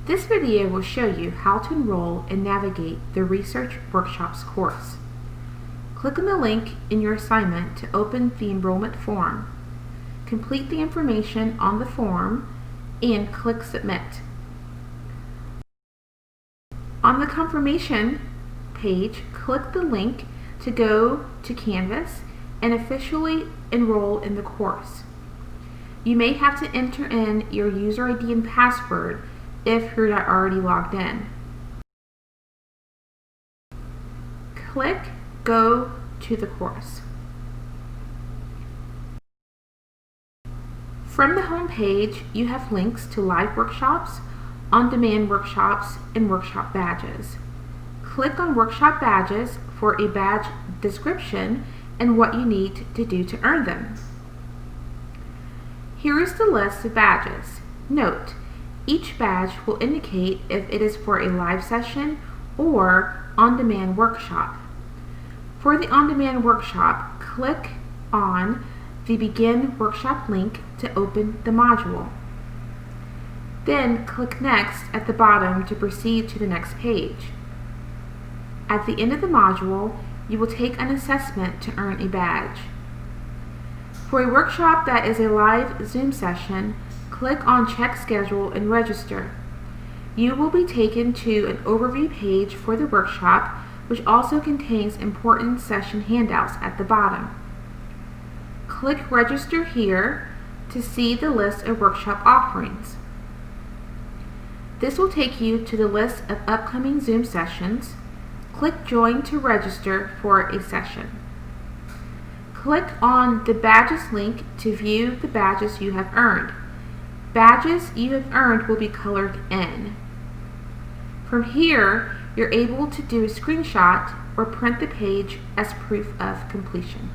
This video will show you how to enroll and navigate the Research Workshops course. Click on the link in your assignment to open the enrollment form. Complete the information on the form and click Submit. On the confirmation page, click the link to go to Canvas and officially enroll in the course. You may have to enter in your user ID and password if you're not already logged in. Click Go to the course. From the home page, you have links to live workshops, on-demand workshops, and workshop badges. Click on Workshop Badges for a badge description and what you need to do to earn them. Here is the list of badges. Note, each badge will indicate if it is for a live session or on-demand workshop. For the on-demand workshop, click on the Begin Workshop link to open the module. Then click Next at the bottom to proceed to the next page. At the end of the module, you will take an assessment to earn a badge. For a workshop that is a live Zoom session, click on Check Schedule and Register. You will be taken to an overview page for the workshop, which also contains important session handouts at the bottom. Click Register here to see the list of workshop offerings. This will take you to the list of upcoming Zoom sessions. Click Join to register for a session. Click on the Badges link to view the badges you have earned. Badges you have earned will be colored in. From here, you're able to do a screenshot or print the page as proof of completion.